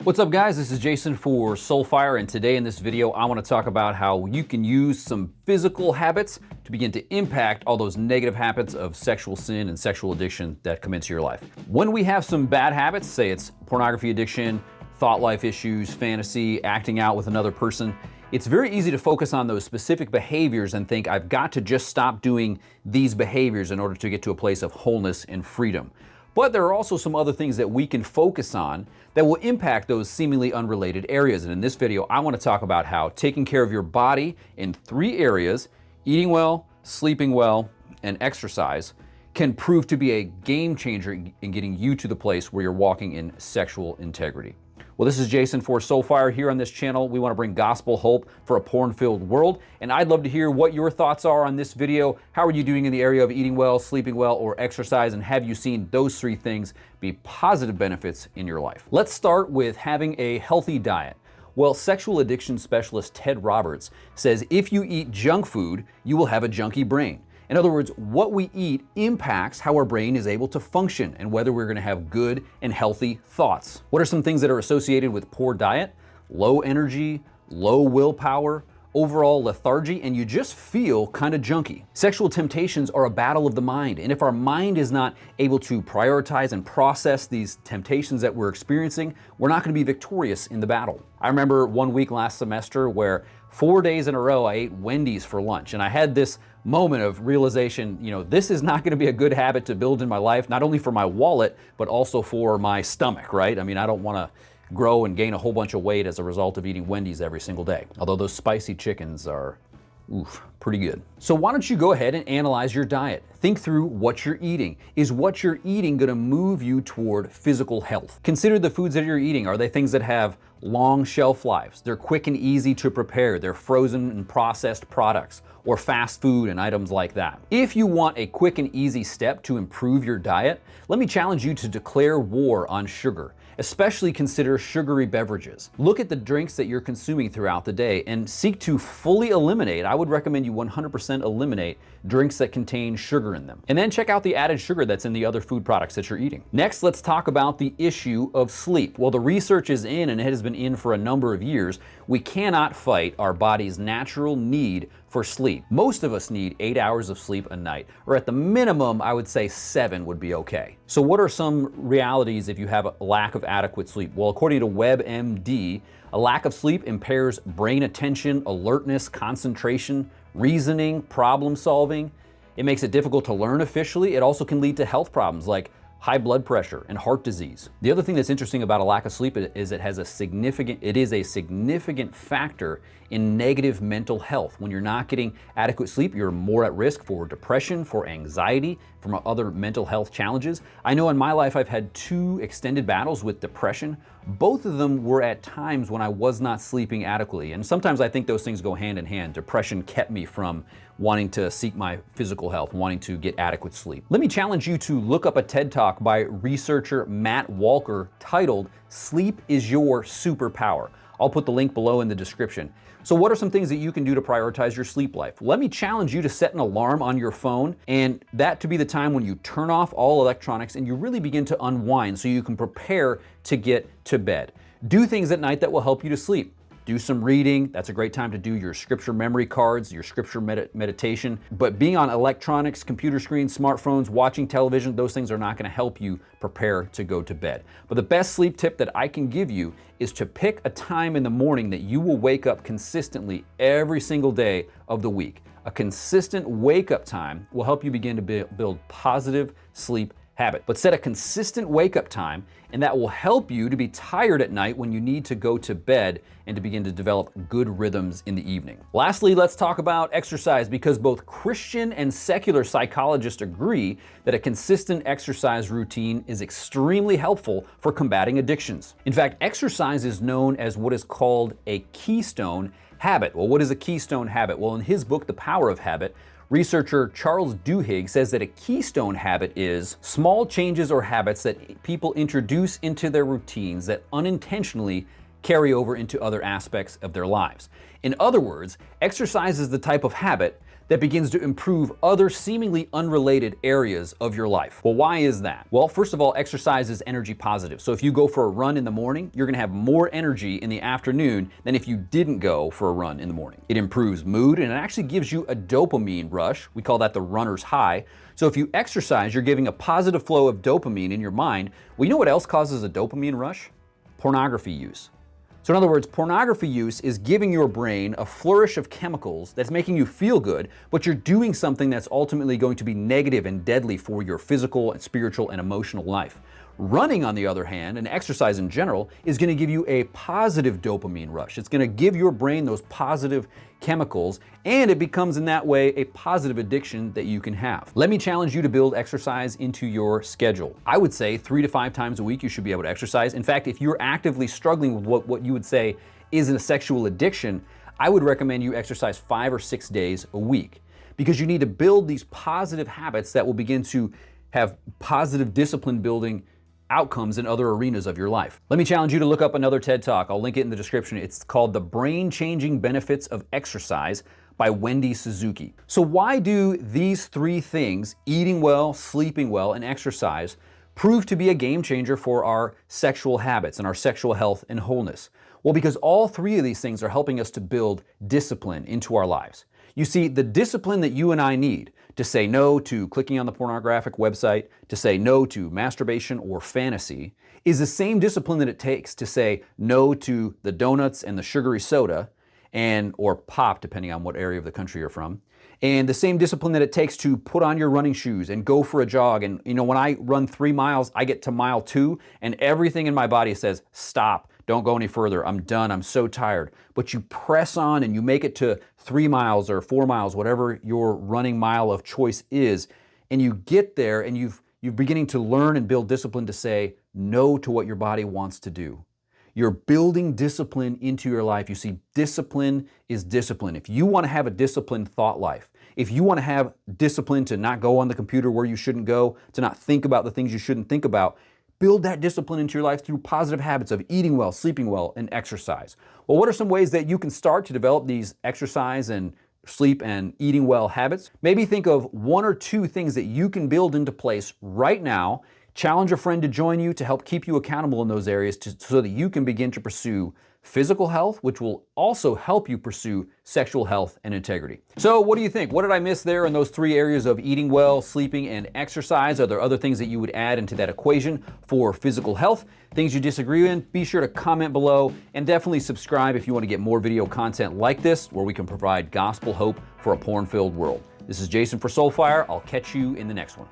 What's up, guys? This is Jason for Soulfire, and today in this video I want to talk about how you can use some physical habits to begin to impact all those negative habits of sexual sin and sexual addiction that come into your life. When we have some bad habits, say it's pornography addiction, thought life issues, fantasy, acting out with another person, it's very easy to focus on those specific behaviors and think, I've got to just stop doing these behaviors in order to get to a place of wholeness and freedom. But there are also some other things that we can focus on that will impact those seemingly unrelated areas. And in this video, I want to talk about how taking care of your body in 3 areas, eating well, sleeping well, and exercise, can prove to be a game changer in getting you to the place where you're walking in sexual integrity. Well, this is Jason for Soulfire. Here on this channel, we want to bring gospel hope for a porn-filled world, and I'd love to hear what your thoughts are on this video. How are you doing in the area of eating well, sleeping well, or exercise, and have you seen those 3 things be positive benefits in your life? Let's start with having a healthy diet. Well, sexual addiction specialist Ted Roberts says if you eat junk food, you will have a junky brain. In other words, what we eat impacts how our brain is able to function and whether we're going to have good and healthy thoughts. What are some things that are associated with poor diet? Low energy, low willpower, overall lethargy, and you just feel kind of junky. Sexual temptations are a battle of the mind, and if our mind is not able to prioritize and process these temptations that we're experiencing, we're not going to be victorious in the battle. I remember one week last semester where 4 days in a row I ate Wendy's for lunch, and I had this moment of realization, this is not going to be a good habit to build in my life, not only for my wallet, but also for my stomach, right? I mean, I don't want to grow and gain a whole bunch of weight as a result of eating Wendy's every single day. Although those spicy chickens are, pretty good. So why don't you go ahead and analyze your diet? Think through what you're eating. Is what you're eating going to move you toward physical health? Consider the foods that you're eating. Are they things that have long shelf lives? They're quick and easy to prepare. They're frozen and processed products, or fast food and items like that. If you want a quick and easy step to improve your diet, let me challenge you to declare war on sugar. Especially consider sugary beverages. Look at the drinks that you're consuming throughout the day and seek to fully eliminate. I would recommend you 100% eliminate drinks that contain sugar in them. And then check out the added sugar that's in the other food products that you're eating. Next, let's talk about the issue of sleep. Well, the research is in, and it has been in for a number of years. We cannot fight our body's natural need for sleep. Most of us need 8 hours of sleep a night, or at the minimum, I would say 7 would be okay. So what are some realities if you have a lack of adequate sleep? Well, according to WebMD, a lack of sleep impairs brain attention, alertness, concentration, reasoning, problem solving. It makes it difficult to learn efficiently. It also can lead to health problems like high blood pressure and heart disease. The other thing that's interesting about a lack of sleep is it is a significant factor in negative mental health. When you're not getting adequate sleep, you're more at risk for depression, for anxiety, from other mental health challenges. I know in my life I've had 2 extended battles with depression. Both of them were at times when I was not sleeping adequately. And sometimes I think those things go hand in hand. Depression kept me from wanting to seek my physical health, wanting to get adequate sleep. Let me challenge you to look up a TED Talk by researcher Matt Walker titled, "Sleep is Your Superpower." I'll put the link below in the description. So what are some things that you can do to prioritize your sleep life? Let me challenge you to set an alarm on your phone, and that to be the time when you turn off all electronics and you really begin to unwind so you can prepare to get to bed. Do things at night that will help you to sleep. Do some reading. That's a great time to do your scripture memory cards, your scripture meditation. But being on electronics, computer screens, smartphones, watching television, those things are not going to help you prepare to go to bed. But the best sleep tip that I can give you is to pick a time in the morning that you will wake up consistently every single day of the week. A consistent wake up time will help you begin to build positive sleep habit. But set a consistent wake up time, and that will help you to be tired at night when you need to go to bed and to begin to develop good rhythms in the evening. Lastly, let's talk about exercise, because both Christian and secular psychologists agree that a consistent exercise routine is extremely helpful for combating addictions. In fact, exercise is known as what is called a keystone habit. Well, what is a keystone habit? Well, in his book, The Power of Habit, researcher Charles Duhigg says that a keystone habit is small changes or habits that people introduce into their routines that unintentionally carry over into other aspects of their lives. In other words, exercise is the type of habit that begins to improve other seemingly unrelated areas of your life. Well, why is that? Well, first of all, exercise is energy positive. So if you go for a run in the morning, you're gonna have more energy in the afternoon than if you didn't go for a run in the morning. It improves mood and it actually gives you a dopamine rush. We call that the runner's high. So if you exercise, you're giving a positive flow of dopamine in your mind. Well, you know what else causes a dopamine rush? Pornography use. So in other words, pornography use is giving your brain a flourish of chemicals that's making you feel good, but you're doing something that's ultimately going to be negative and deadly for your physical and spiritual and emotional life. Running, on the other hand, and exercise in general, is going to give you a positive dopamine rush. It's going to give your brain those positive chemicals, and it becomes in that way a positive addiction that you can have. Let me challenge you to build exercise into your schedule. I would say 3 to 5 times a week you should be able to exercise. In fact, if you're actively struggling with what you would say isn't a sexual addiction, I would recommend you exercise 5 or 6 days a week, because you need to build these positive habits that will begin to have positive discipline building outcomes in other arenas of your life. Let me challenge you to look up another TED Talk. I'll link it in the description. It's called The Brain-Changing Benefits of Exercise by Wendy Suzuki. So why do these 3 things, eating well, sleeping well, and exercise, prove to be a game changer for our sexual habits and our sexual health and wholeness? Well, because all 3 of these things are helping us to build discipline into our lives. You see, the discipline that you and I need to say no to clicking on the pornographic website, to say no to masturbation or fantasy, is the same discipline that it takes to say no to the donuts and the sugary soda, or pop, depending on what area of the country you're from, and the same discipline that it takes to put on your running shoes and go for a jog. And when I run 3 miles, I get to mile 2, and everything in my body says, stop. Don't go any further. I'm done. I'm so tired. But you press on and you make it to 3 miles or 4 miles, whatever your running mile of choice is. And you get there and you're beginning to learn and build discipline to say no to what your body wants to do. You're building discipline into your life. You see, discipline is discipline. If you want to have a disciplined thought life, if you want to have discipline to not go on the computer where you shouldn't go, to not think about the things you shouldn't think about, build that discipline into your life through positive habits of eating well, sleeping well, and exercise. Well, what are some ways that you can start to develop these exercise and sleep and eating well habits? Maybe think of 1 or 2 things that you can build into place right now. Challenge a friend to join you to help keep you accountable in those areas so that you can begin to pursue physical health, which will also help you pursue sexual health and integrity. So what do you think? What did I miss there in those 3 areas of eating well, sleeping, and exercise? Are there other things that you would add into that equation for physical health? Things you disagree with? Be sure to comment below, and definitely subscribe if you want to get more video content like this, where we can provide gospel hope for a porn-filled world. This is Jason for Soulfire. I'll catch you in the next one.